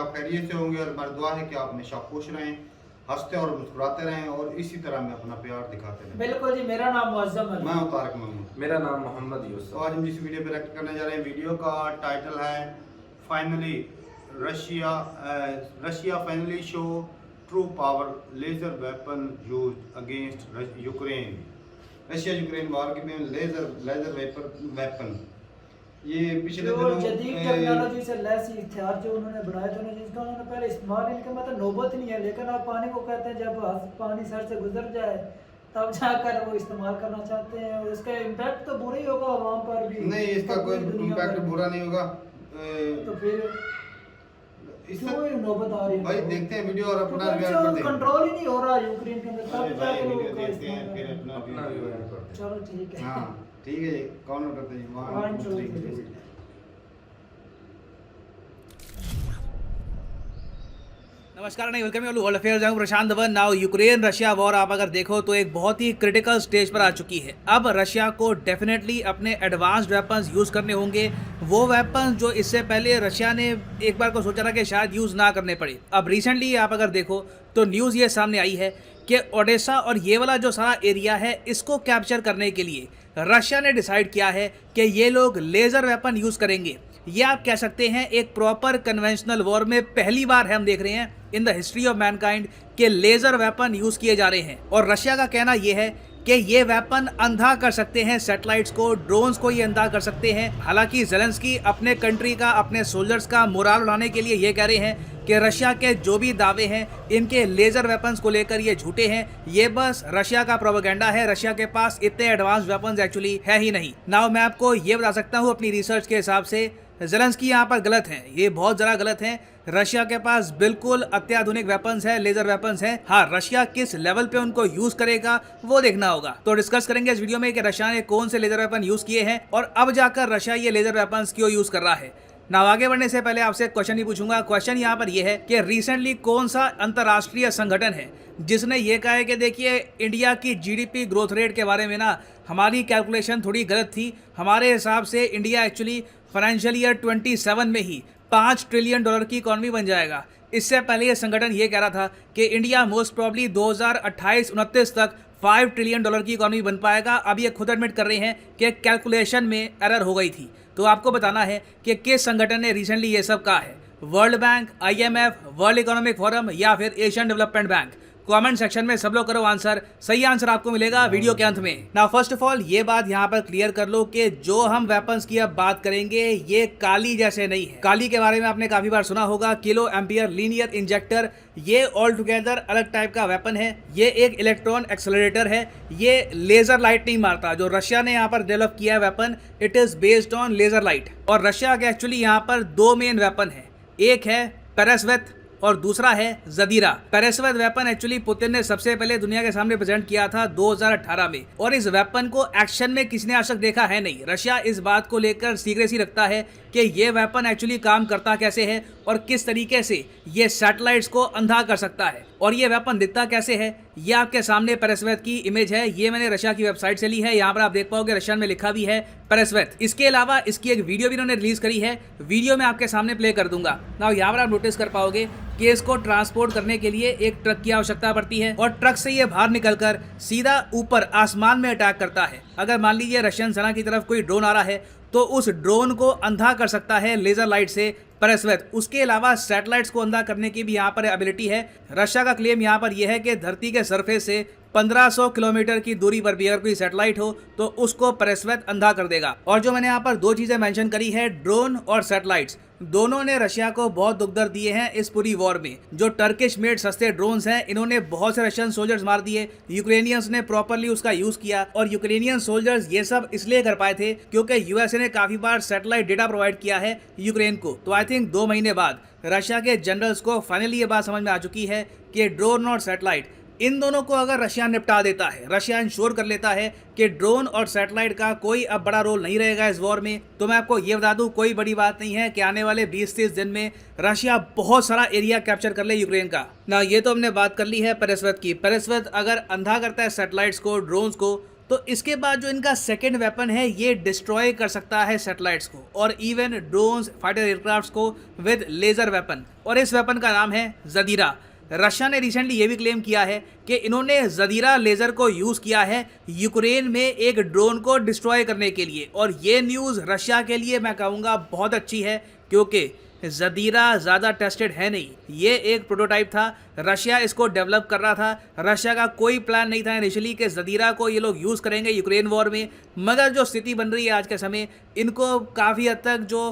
आप खैरियत से होंगे और हमारी दुआ है कि आप हमेशा खुश रहें, हंसते और मुस्कुराते रहें और इसी तरह में अपना प्यार दिखाते रहें। बिल्कुल जी, मेरा नाम मुअज़्ज़म अली। मैं हूं तारिक महमूद। मेरा नाम मोहम्मद तो यूसुफ। आज हम जिस वीडियो पे रिएक्ट करने जा रहे हैं, वीडियो का टाइटल है finally Russia finally show true power laser weapon used against Ukraine. Russia Ukraine war के में लेजर वेपन ये पिछले जो दिनों जदीद टेक्नोलॉजी से लैस हथियार जो उन्होंने बनाए थे ना, जिसका उन्होंने पहले इस्तेमाल नहीं किया, मतलब नौबत नहीं है, लेकिन आप पानी को कहते हैं जब पानी सर से गुजर जाए तब जाकर वो इस्तेमाल करना चाहते हैं, और इसका इम्पैक्ट तो बुरा ही होगा आवाम पर भी। नहीं, इसका कोई इम्पैक्ट बुरा नहीं होगा। तो फिर क्यों ये नौबत आ रही है? भाई देखते हैं वीडियो और अपना रिव्यू करते हैं। कंट्रोल ही नहीं हो रहा यूक्रेन के अंदर, तब जाकर वो वीडियो उसका देखते हैं इस्तेमाल फिर करें। अपना अपना रिव्यू व्यू करते करते हैं। चलो ठीक है। हैं। हाँ ठीक है जी, काउंट करते हैं। 1 2 3। नमस्कार नहीं वेलकम यू वर्ल्ड अफेयर्स। मैं Prashant Dhawan. Now Ukraine Russia war आप अगर देखो तो एक बहुत ही क्रिटिकल स्टेज पर आ चुकी है। अब रशिया को डेफिनेटली अपने एडवांस्ड वेपन्स यूज़ करने होंगे, वो वेपन्स जो इससे पहले रशिया ने एक बार को सोचा था कि शायद यूज़ ना करने पड़े। अब रिसेंटली आप अगर देखो तो न्यूज़ ये सामने आई है कि ओडेसा और ये वाला जो सारा एरिया है इसको कैप्चर करने के लिए रशिया ने डिसाइड किया है कि ये लोग लेज़र वेपन यूज़ करेंगे। ये आप कह सकते हैं एक प्रॉपर कन्वेंशनल वॉर में पहली बार है हम देख रहे हैं in the history of Mankind के लेज़र वेपन यूज़ किए जा रहे हैं। और रशिया का कहना यह है कि ये वेपन अंधा कर सकते हैं सैटेलाइट्स को, ड्रोन्स को ये अंधा कर सकते हैं। हालांकि ज़ेलेंस्की अपने कंट्री का, अपने सोल्जर्स का मोराल उड़ाने के लिए ये कह रहे हैं कि रशिया के जो भी दावे हैं इनके लेज़र वेपन्स को लेकर ये झूठे हैं, ये बस रशिया का प्रोपेगेंडा है। रशिया के पास इतने एडवांस वेपन्स एक्चुअली है ही नहीं। नाउ मैं आपको ये बता सकता हूँ अपनी रिसर्च के हिसाब से ज़ेलेंस्की यहाँ पर गलत हैं, ये बहुत ज़रा गलत हैं। रशिया के पास बिल्कुल अत्याधुनिक वेपन्स है, लेजर वेपन्स हैं। हाँ, रशिया किस लेवल पे उनको यूज करेगा वो देखना होगा। तो डिस्कस करेंगे इस वीडियो में कि रशिया ने कौन से लेजर वेपन यूज किए हैं और अब जाकर रशिया ये लेजर वेपन्स क्यों यूज कर रहा है। ना आगे बढ़ने से पहले आपसे एक क्वेश्चन ही पूछूंगा। क्वेश्चन यहाँ पर यह है कि रिसेंटली कौन सा अंतर्राष्ट्रीय संगठन है जिसने ये कहा है कि देखिए इंडिया की जीडीपी ग्रोथ रेट के बारे में ना हमारी कैलकुलेशन थोड़ी गलत थी, हमारे हिसाब से इंडिया एक्चुअली फाइनेंशियल ईयर 27 में ही $5 ट्रिलियन की इकॉनमी बन जाएगा। इससे पहले ये संगठन ये कह रहा था कि इंडिया मोस्ट प्रॉब्ली 2028-29 तक $5 ट्रिलियन की इकॉनमी बन पाएगा। अब ये खुद एडमिट कर रहे हैं कि कैलकुलेशन में एरर हो गई थी। तो आपको बताना है कि किस संगठन ने रिसेंटली ये सब कहा है, world bank, IMF, world economic forum या फिर Asian development bank. Comment section में सब लोग करो आंसर, सही आंसर आपको मिलेगा वीडियो के अंत में। नाउ फर्स्ट ऑफ ऑल ये बात यहाँ पर क्लियर कर लो कि जो हम वेपन्स की अब बात करेंगे ये काली जैसे नहीं है। काली के बारे में आपने काफी बार सुना होगा, किलो एम्पियर लीनियर इंजेक्टर। ये ऑल टुगेदर अलग टाइप का वेपन है। ये एक इलेक्ट्रॉन एक्सेलरेटर है, ये लेजर लाइट नहीं मारता। जो रशिया ने यहाँ पर डेवलप किया है weapon, it is based on laser light. और रशिया के एक्चुअली यहाँ पर दो मेन वेपन है, एक है पेरेस्वेत और दूसरा है जदीरा। पेरेस्वेत वेपन एक्चुअली पुतिन ने सबसे पहले दुनिया के सामने प्रेजेंट किया था 2018 में, और इस वेपन को एक्शन में किसी ने आज तक देखा है नहीं। रशिया इस बात को लेकर सीक्रेसी रखता है कि ये वेपन एक्चुअली काम करता कैसे है और किस तरीके से ये सैटेलाइट्स को अंधा कर सकता है और ये वेपन दिखता कैसे है। ये आपके सामने पेरेस्वेत की इमेज है, ये मैंने रशिया की वेबसाइट से ली है। यहाँ पर आप देख पाओगे रशियन में लिखा भी है पेरेस्वेत। इसके अलावा इसकी एक वीडियो भी इन्होंने रिलीज करी है, वीडियो में आपके सामने प्ले कर दूंगा। ना यहाँ पर आप नोटिस कर पाओगे कि इसको ट्रांसपोर्ट करने के लिए एक ट्रक की आवश्यकता पड़ती है और ट्रक से ये बाहर निकलकर सीधा ऊपर आसमान में अटैक करता है। अगर मान लीजिए रशियन सेना की तरफ कोई ड्रोन आ रहा है तो उस ड्रोन को अंधा कर सकता है लेजर लाइट से पेरेस्वेत। उसके अलावा सैटेलाइट्स को अंधा करने की भी यहाँ पर एबिलिटी है। रशिया का क्लेम यहाँ पर यह है कि धरती के सरफेस से 1500 किलोमीटर की दूरी पर भी अगर कोई सैटेलाइट हो तो उसको पेरेस्वेत अंधा कर देगा। और जो मैंने यहाँ पर दो चीजें मेंशन करी है, ड्रोन और सैटेलाइट्स, दोनों ने रशिया को बहुत दुख दर्द दिए हैं इस पूरी वॉर में। जो टर्किश मेड सस्ते ड्रोन्स हैं, इन्होंने बहुत से रशियन सोल्जर्स मार दिए। यूक्रेनियंस ने प्रॉपरली उसका यूज किया और यूक्रेनियन सोल्जर्स ये सब इसलिए कर पाए थे क्योंकि यूएसए ने काफी बार सैटेलाइट डेटा प्रोवाइड किया है यूक्रेन को। तो आई थिंक 2 महीने बाद रशिया के जनरल्स को फाइनली ये बात समझ में आ चुकी है कि ड्रोन और सैटेलाइट, इन दोनों को अगर रशिया निपटा देता है, रशिया इंश्योर कर लेता है कि ड्रोन और सैटेलाइट का कोई अब बड़ा रोल नहीं रहेगा इस वॉर में, तो मैं आपको ये बता दूं कोई बड़ी बात नहीं है कि आने वाले 20-30 दिन में रशिया बहुत सारा एरिया कैप्चर कर ले यूक्रेन का। ना ये तो हमने बात कर ली है पेरेस्वेत की। पेरेस्वेत अगर अंधा करता है सैटेलाइट्स को, ड्रोन्स को, तो इसके बाद जो इनका सेकेंड वेपन है ये डिस्ट्रॉय कर सकता है सैटेलाइट्स को और इवन ड्रोन्स, फाइटर एयरक्राफ्ट्स को विद लेजर वेपन, और इस वेपन का नाम है ज़दीरा। रशिया ने रिसेंटली ये भी क्लेम किया है कि इन्होंने ज़दीरा लेज़र को यूज़ किया है यूक्रेन में एक ड्रोन को डिस्ट्रॉय करने के लिए, और ये न्यूज़ रशिया के लिए मैं कहूँगा बहुत अच्छी है, क्योंकि ज़दीरा ज़्यादा टेस्टेड है नहीं, ये एक प्रोटोटाइप था, रशिया इसको डेवलप कर रहा था। रशिया का कोई प्लान नहीं था इनिशियली कि ज़दीरा को ये लोग यूज़ करेंगे यूक्रेन वॉर में, मगर जो स्थिति बन रही है आज के समय, इनको काफ़ी हद तक जो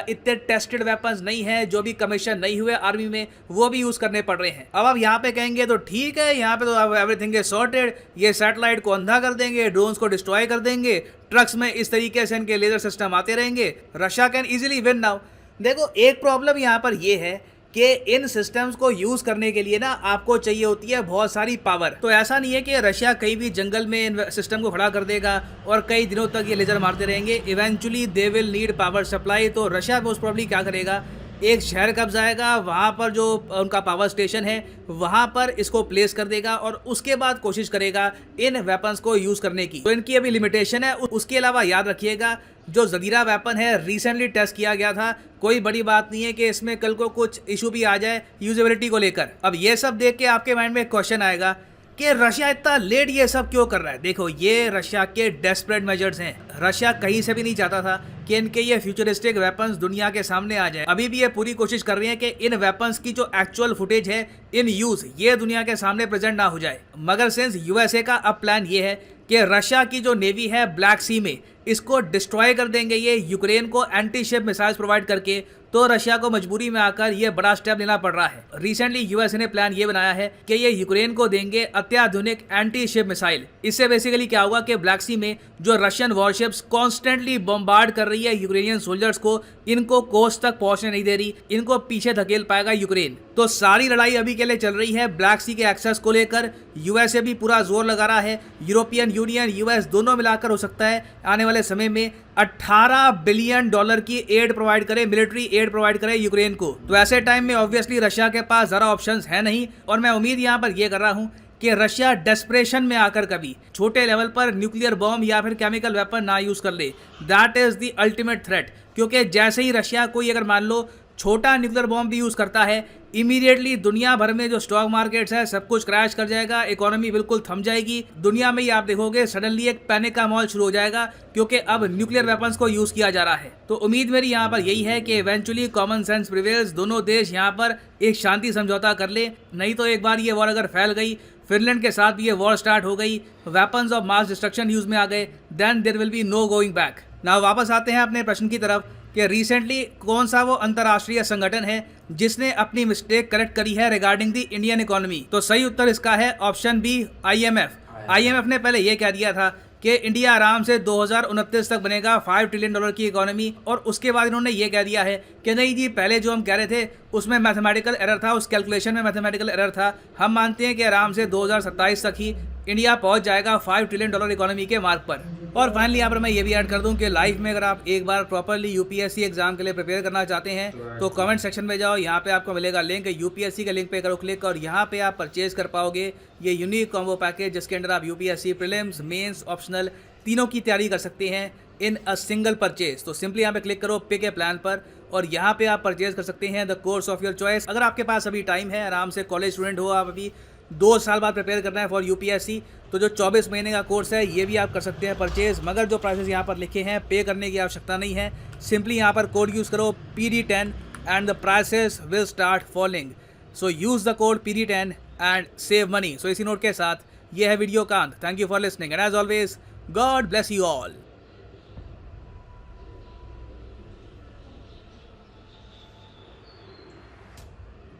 इतने टेस्टेड वेपन्स नहीं हैं, जो भी कमीशन नहीं हुए आर्मी में, वो भी यूज़ करने पड़ रहे हैं। अब आप यहाँ पे कहेंगे तो ठीक है, यहाँ पे तो एवरीथिंग इज सॉर्टेड, ये सैटेलाइट को अंधा कर देंगे, ड्रोन्स को डिस्ट्रॉय कर देंगे, ट्रक्स में इस तरीके से इनके लेजर सिस्टम आते रहेंगे, Russia can easily win now. देखो एक प्रॉब्लम यहाँ पर ये है कि इन सिस्टम्स को यूज़ करने के लिए ना आपको चाहिए होती है बहुत सारी पावर। तो ऐसा नहीं है कि रशिया कहीं भी जंगल में इन सिस्टम को खड़ा कर देगा और कई दिनों तक ये लेज़र मारते रहेंगे। Eventually they will need power supply. तो रशिया मोस्ट प्रॉब्ली क्या करेगा, एक शहर कब जाएगा, वहाँ पर जो उनका पावर स्टेशन है वहाँ पर इसको प्लेस कर देगा और उसके बाद कोशिश करेगा इन वेपन्स को यूज़ करने की। तो इनकी अभी लिमिटेशन है। उसके अलावा याद रखिएगा जो ज़दीरा वेपन है रिसेंटली टेस्ट किया गया था, कोई बड़ी बात नहीं है कि इसमें कल को कुछ इशू भी आ जाए यूजेबिलिटी को लेकर। अब ये सब देख के आपके माइंड में एक क्वेश्चन आएगा कि रशिया इतना लेट ये सब क्यों कर रहा है। देखो ये रशिया के डेस्परेट मेजर्स हैं। रशिया कहीं से भी नहीं चाहता था कि इनके ये फ्यूचरिस्टिक वेपन्स दुनिया के सामने आ जाए। अभी भी ये पूरी कोशिश कर रही है कि इन वेपन्स की जो एक्चुअल फुटेज है इन यूज ये दुनिया के सामने प्रेजेंट ना हो जाए। मगर सिंस यूएसए का अब प्लान ये है कि रशिया की जो नेवी है ब्लैक सी में इसको डिस्ट्रॉय कर देंगे ये यूक्रेन को एंटी शिप मिसाइल्स प्रोवाइड करके, तो रशिया को मजबूरी में आकर ये बड़ा स्टेप लेना पड़ रहा है। रिसेंटली यूएसए ने प्लान ये बनाया है कि ये यूक्रेन को देंगे अत्याधुनिक एंटी शिप मिसाइल। इससे बेसिकली क्या होगा कि ब्लैक सी में जो रशियन वॉरशिप्स कॉन्स्टेंटली बम्बार्ड कर रही है यूक्रेनियन सोल्जर्स को, इनको कोस्ट तक पहुंचने नहीं दे रही, इनको पीछे धकेल पाएगा यूक्रेन। तो सारी लड़ाई अभी के लिए चल रही है ब्लैक सी के एक्सेस को लेकर। यूएसए भी पूरा जोर लगा रहा है, यूरोपियन यूनियन, यूएस दोनों मिलाकर हो सकता है आने वाले समय में 18 बिलियन डॉलर की एड प्रोवाइड करे, मिलिट्री एड प्रोवाइड करे यूक्रेन को। तो ऐसे टाइम में ऑब्वियसली रशिया के पास ज़रा ऑप्शंस है नहीं, और मैं उम्मीद यहाँ पर यह कर रहा हूँ कि रशिया डेस्परेशन में आकर कभी छोटे लेवल पर न्यूक्लियर बॉम्ब या फिर केमिकल वेपन ना यूज़ कर ले। That is the ultimate threat, क्योंकि जैसे ही रशिया कोई अगर मान लो छोटा न्यूक्लियर बॉम्ब भी यूज़ करता है, इमीडिएटली दुनिया भर में जो स्टॉक मार्केट्स है सब कुछ क्रैश कर जाएगा, इकोनॉमी बिल्कुल थम जाएगी। दुनिया में ही आप देखोगे सडनली एक पैनिक का माहौल शुरू हो जाएगा, क्योंकि अब न्यूक्लियर वेपन्स को यूज़ किया जा रहा है। तो उम्मीद मेरी यहाँ पर यही है कि इवेंचुअली कॉमन सेंस प्रिवेल्स, दोनों देश यहाँ पर एक शांति समझौता कर ले। नहीं तो एक बार ये वॉर अगर फैल गई, फिनलैंड के साथ भी ये वॉर स्टार्ट हो गई, weapons of mass destruction use में आ गए, then there will be no going back. Now वापस आते हैं अपने प्रश्न की तरफ कि रिसेंटली कौन सा वो अंतर्राष्ट्रीय संगठन है जिसने अपनी मिस्टेक करेक्ट करी है रिगार्डिंग द इंडियन इकोनॉमी। तो सही उत्तर इसका है ऑप्शन बी, आईएमएफ। आईएमएफ ने पहले ये कह दिया था कि इंडिया आराम से 2029 तक बनेगा 5 ट्रिलियन डॉलर की इकोनॉमी, और उसके बाद इन्होंने ये कह दिया है कि नहीं जी, पहले जो हम कह रहे थे उसमें मैथमेटिकल एरर था, उस कैलकुलेशन में मैथमेटिकल एरर था। हम मानते हैं कि आराम से 2027 तक ही इंडिया पहुंच जाएगा 5 ट्रिलियन डॉलर इकोनॉमी के मार्क पर। और फाइनली यहाँ पर मैं ये भी ऐड कर दूं कि लाइफ में अगर आप एक बार प्रॉपरली यूपीएससी एग्जाम के लिए प्रिपेयर करना चाहते हैं तो कमेंट सेक्शन में जाओ, यहाँ पे आपको मिलेगा लिंक, यूपीएससी के लिंक पे करो क्लिक, और यहाँ पे आप परचेज कर पाओगे ये यूनिक कॉम्बो पैकेज, जिसके अंदर आप यूपीएससी प्रीलिम्स, मेंस, ऑप्शनल तीनों की तैयारी कर सकते हैं इन अ सिंगल परचेज। तो सिंपली यहाँ पे क्लिक करो पिक ए प्लान पर, और यहाँ पे आप परचेज कर सकते हैं the course of your choice. अगर आपके पास अभी टाइम है, आराम से कॉलेज स्टूडेंट हो आप, अभी 2 साल बाद प्रिपेयर करना है फॉर यूपीएससी, तो जो 24 महीने का कोर्स है ये भी आप कर सकते हैं परचेज। मगर जो प्राइसेस यहाँ पर लिखे हैं पे करने की आवश्यकता नहीं है, सिंपली यहाँ पर कोड यूज़ करो PD10 and the prices will start falling. So use the code PD10 and save money. So इसी नोट के साथ ये है वीडियो का अंत। Thank you for listening and as always God bless you all.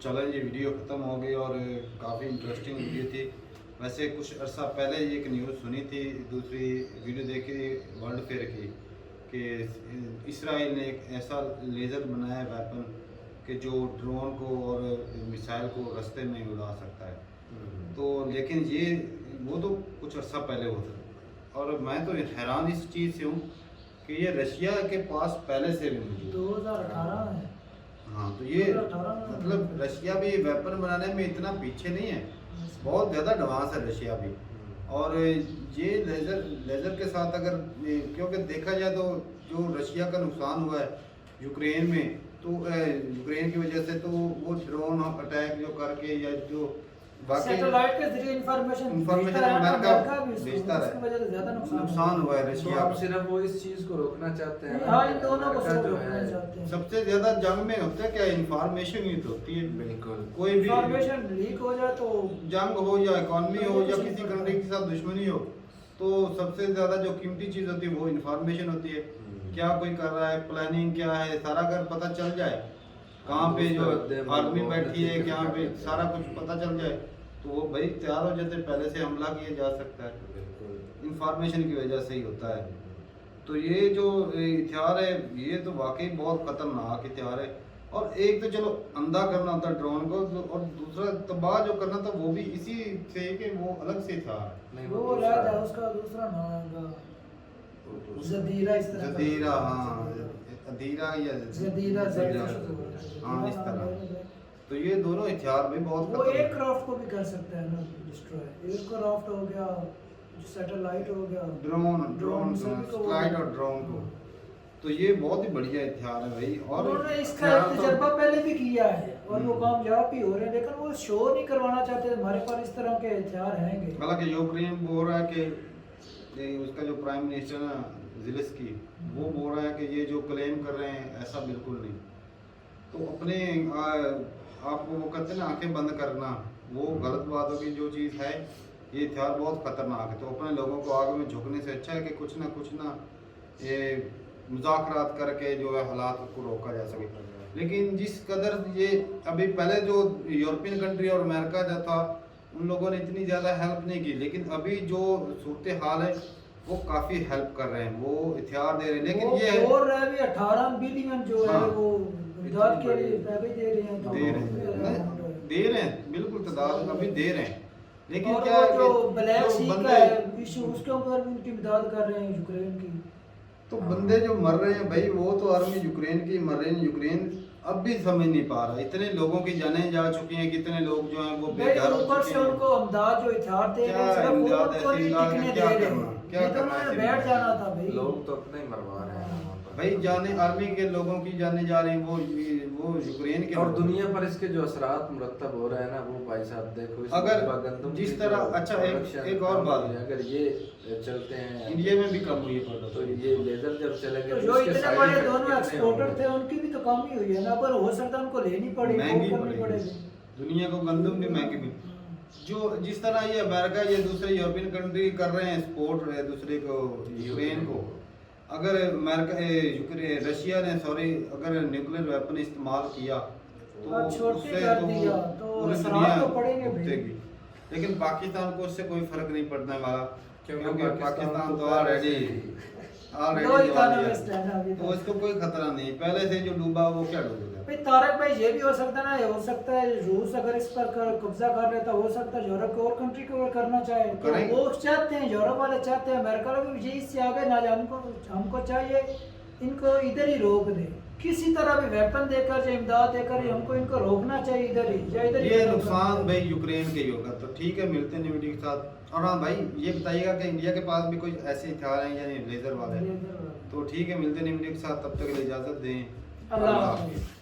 चलो ये वीडियो ख़त्म हो गई और काफ़ी इंटरेस्टिंग वीडियो थी। वैसे कुछ अर्सा पहले एक न्यूज़ सुनी थी, दूसरी वीडियो देखी वर्ल्ड फेयर की, कि इसराइल ने एक ऐसा लेज़र बनाया है वेपन कि जो ड्रोन को और मिसाइल को रास्ते में उड़ा सकता है। तो लेकिन ये वो तो कुछ अर्सा पहले होता, और मैं तो हैरान इस चीज़ से हूँ कि ये रशिया के पास पहले से भी मौजूद 2018 है। हाँ, तो ये मतलब रशिया भी वेपन बनाने में इतना पीछे नहीं है, बहुत ज़्यादा एडवांस है रशिया भी। और ये लेज़र के साथ अगर क्योंकि देखा जाए तो जो रशिया का नुकसान हुआ है यूक्रेन में, तो यूक्रेन की वजह से तो वो ड्रोन अटैक जो करके या जो बाकी सैटेलाइट के जरिए इंफॉर्मेशन अमेरिका भेजता भेजता है, उसकी वजह से ज्यादा नुकसान हुआ है तो रशिया आप का। सिर्फ वो इस चीज को रोकना चाहते हैं। हाँ, इन दोनों को अमेरिका सिर्फ जो रोकना है चाहते हैं। सबसे ज्यादा जंग में होता है क्या, इंफॉर्मेशन ही तो होती है। बिल्कुल कोई भी इंफॉर्मेशन लीक हो जाए तो जंग हो या इकोनॉमी हो या कुछ किसी नहीं कंट्री के साथ दुश्मनी हो, तो सबसे ज्यादा जो कीमती चीज होती है वो इंफॉर्मेशन होती है। क्या कोई कर रहा है, प्लानिंग क्या है, सारा अगर पता चल जाए, कहाँ पे जो आर्मी बैठी है, कहाँ पे सारा कुछ पता चल जाए, तो वो भाई तैयार हो जाते, पहले से हमला किया जा सकता है। बिल्कुल इंफॉर्मेशन की वजह से ही होता है। तो ये जो हथियार है ये तो वाकई बहुत खतरनाक हथियार है। और एक तो चलो अंधा करना होता है ड्रोन को, और दूसरा तबाह जो करना था वो भी इसी से कि वो अलग से था। नहीं वो दूसरा रहता है, है। उसका दूसरा नाम है वो दूसरा- जदीरा, इस तरह का। जदीरा, हाँ अधीरा या जदीरा जदीरा। जेड हाँ इस तरह। तो ये दोनों हथियार भी बहुत वो खतरनाक। एयरक्राफ्ट को भी कर सकते हैं ना डिस्ट्रॉय। एयरक्राफ्ट हो गया, सैटेलाइट हो गया, ड्रोन सभी को वो- फ्लाइट और ड्रोन को, तो ये बहुत ही बढ़िया हथियार है भाई। और उन्होंने इसका हथियार एक तो- तजर्बा पहले भी किया है और वो हम्म। कामयाब भी हो रहे हैं, लेकिन वो शो नहीं करवाना चाहते हमारे पास इस तरह के हथियार हैंगे। हालांकि यूक्रेन बोल रहा है कि उसका जो प्राइम मिनिस्टर है ज़ेलेंस्की, वो बोल रहा है कि ये जो क्लेम कर रहे हैं ऐसा बिल्कुल नहीं। तो अपने आपको वो कहते हैं ना आंखें बंद करना, वो गलत बात होगी। जो चीज़ है ये हथियार बहुत खतरनाक है, तो अपने लोगों को आगे में झुकने से अच्छा है कि कुछ ना ये मुज़ाकरात करके जो है हालात को रोका जा सके। लेकिन जिस कदर ये अभी पहले जो यूरोपियन कंट्री और अमेरिका जो था उन लोगों ने इतनी ज़्यादा हेल्प नहीं की, लेकिन अभी जो सूरत हाल है वो काफ़ी हेल्प कर रहे हैं, वो हथियार दे रहे हैं। लेकिन वो ये है बोल रहे हैं भी 18 बिलियन जो है हाँ। वो इमदाद के लिए पैसे दे रहे हैं, तो दे रहे हैं दे रहे हैं बिल्कुल तादाद अभी दे रहे हैं। लेकिन और क्या वो है जो कि ब्लैक जो सी का बंदे है इशू, उसके ऊपर भी उनकी इमदाद कर रहे हैं यूक्रेन की। तो बंदे जो मर रहे हैं भाई, वो तो आर्मी यूक्रेन की मर रहे हैं। यूक्रेन अब भी समझ नहीं पा रहा, इतने लोगों की जानें जा चुकी हैं, कितने लोग जो हैं वो भाई बेघर हो ऊपर चुके से हैं। उनको इमदाद जो हथियार दे रहे क्या हैं सिर्फ वो इमदाद उनको ऐसी नहीं इमदाद टिकने क्या दे रहे करना? हैं, क्या नहीं तो करना उन्होंने है बैठ जाना था भाई। लोग तो अपने ही मरवा रहे हैं वहाँ पर। भाई जाने आर्मी के लोगों की जाने जा रही हैं, वो यूक्रेन के और लोग। दुनिया पर इसके जो असरात मुरतब हो रहे हैं ना, वो भाई साहब देखो इस अगर मुल्क का गंदम जिस की तरह- जो अच्छा, एक- production एक और बात। है, अगर ये चलते हैं इंडिया में भी कम हुई है तो प्रोडक्शन। ये लेजर जब चलेंगे तो तो जो इसके इतने side बड़े effect दोनों कितने एक्सपोर्टर होंगे? थे उनकी भी तो कम ही हुई है ना, पर हो सकता है उनको लेनी पड़ेगी, महंगी वो करनी पड़ेगी, दुनिया को गंदम भी महंगी भी। जो जिस तरह ये अमेरिका ये दूसरे यूरोपियन कंट्री कर रहे हैं सपोर्ट दूसरे को यूक्रेन को, अगर अमेरिका रशिया ने अगर न्यूक्लियर वेपन इस्तेमाल किया तो छोटी उससे कर तो दिया तो पूरी असरात दुनिया तो पड़ेंगे भाई। भुगतेगी। लेकिन पाकिस्तान को उससे कोई फर्क नहीं पड़ने वाला, क्योंकि पाकिस्तान तो पहले ऑलरेडी दो दिवालिया इकोनॉमिस्ट है ना अभी तो इसको कोई खतरा नहीं, पहले से जो डूबा वो क्या डूबेगा। भाई तारक भाई ये भी हो सकता है ना, ये हो सकता है रूस अगर इस पर कब्जा कर लेता, हो सकता है यूरोप के और कंट्री को अगर करना चाहे तो करेंगे। वो चाहते हैं, यूरोप वाले चाहते हैं, अमेरिका वाले भी यही इससे आगे ना जाए। हमको चाहिए इनको इधर ही रोक दे, किसी तरह भी वेपन देकर या इमदाद देकर हमको इनको रोकना चाहिए इधर ही, या इधर ही ये खत्म नुकसान करना भाई यूक्रेन के ही होगा। तो ठीक है, मिलते हैं वीडियो के साथ। और हाँ भाई ये बताइएगा कि इंडिया के पास भी कोई ऐसे हथियार हैं यानी लेजर वाले, चाहिए। तो ठीक है, मिलते हैं वीडियो के साथ। तब तक के लिए इजाज़त दें। अल्लाह हाफ़िज़।